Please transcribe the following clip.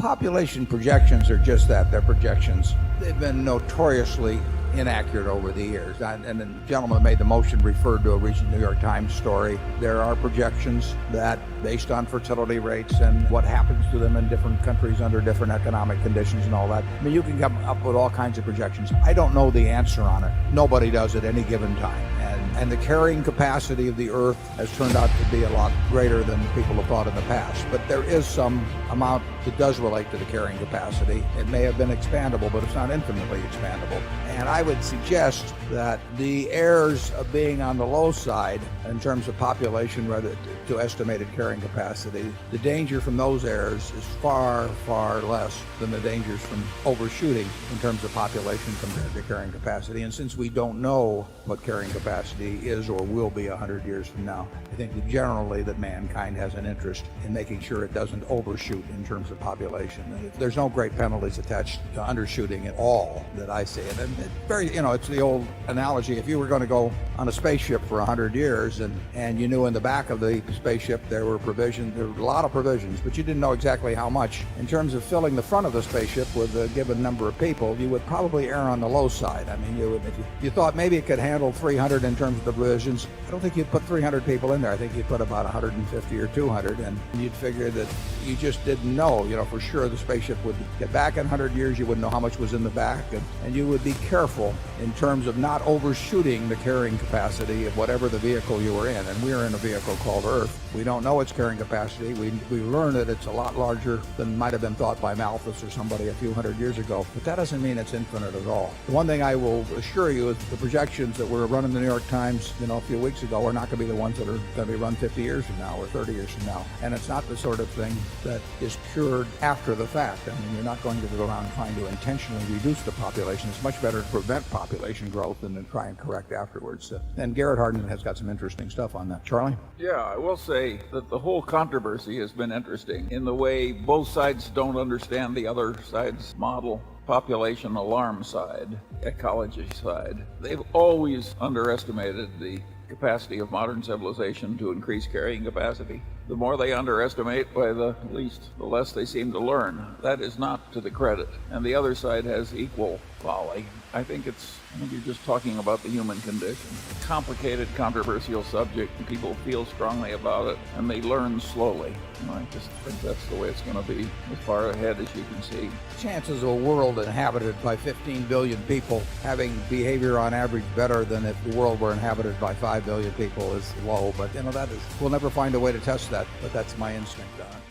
Population projections are just that, they're projections. They've been notoriously inaccurate over the years. And the gentleman who made the motion referred to a recent New York Times story. There are projections that, based on fertility rates and what happens to them in different countries under different economic conditions and all that, I mean, you can come up with all kinds of projections. I don't know the answer on it. Nobody does at any given time. And the carrying capacity of the Earth has turned out to be a lot greater than people have thought in the past. But there is some amount that does relate to the carrying capacity. It may have been expandable, but it's not infinitely expandable. And I would suggest that the errors of being on the low side in terms of population rather to estimated carrying capacity, the danger from those errors is far, far less than the dangers from overshooting in terms of population compared to carrying capacity. And since we don't know what carrying capacity is or will be 100 years from now, I think that generally that mankind has an interest in making sure it doesn't overshoot in terms of population. And there's no great penalties attached to undershooting at all that I see. And it's very, it's the old analogy. If you were going to go on a spaceship for 100 years and you knew in the back of the spaceship there were provisions, there were a lot of provisions, but you didn't know exactly how much. In terms of filling the front of the spaceship with a given number of people, you would probably err on the low side. I mean, if you thought maybe it could handle 300 in terms of the provisions, I don't think you'd put 300 people in there. I think you'd put about 150 or 200, and you'd figure that you just didn't know, for sure the spaceship would get back in 100 years, you wouldn't know how much was in the back, and you would be careful in terms of not overshooting the carrying capacity of whatever the vehicle you were in. And we're in a vehicle called Earth. We don't know its carrying capacity. We learn that it's a lot larger than might have been thought by Malthus or somebody a few hundred years ago, but that doesn't mean it's infinite at all. The one thing I will assure you is the projections that were run in the New York Times, a few weeks ago are not going to be the ones that are going to be run 50 years from now or 30 years from now. And it's not the sort of thing that is cured after the fact. I mean, you're not going to go around trying to intentionally reduce the population. It's much better to prevent population growth than to try and correct afterwards. And Garrett Hardin has got some interesting stuff on that. Charlie? Yeah, I will say that the whole controversy has been interesting in the way both sides don't understand the other side's model. Population alarm side, ecology side. They've always underestimated the capacity of modern civilization to increase carrying capacity. The more they underestimate, the less they seem to learn. That is not to the credit. And the other side has equal folly. I think you're just talking about the human condition. Complicated, controversial subject, and people feel strongly about it, and they learn slowly. I just think that's the way it's going to be as far ahead as you can see. Chances of a world inhabited by 15 billion people having behavior on average better than if the world were inhabited by 5 billion people is low. But we'll never find a way to test that, but that's my instinct on it.